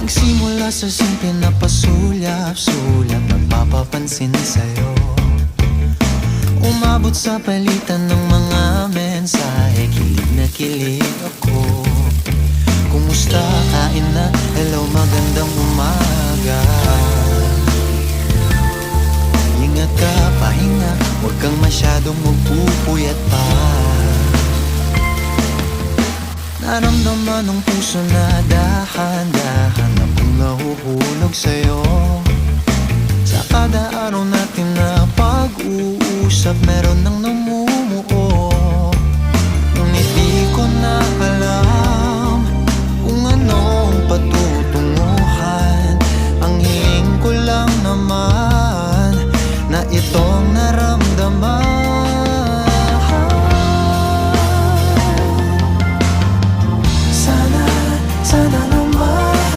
Nagsimula sa simple na pasulyap-sulyap, nagpapapansin sa'yo. Umabot sa palitan ng mga mensahe, kilig na kilig ako. Kumusta, kain na, hello, magandang umaga. Ingat ka, pahinga, huwag kang masyadong magpupuyat pa. Naramdaman ng puso na dahan-dahan akong nahuhulog sa'yo. Sa kada araw natin na pag-uusap, meron nang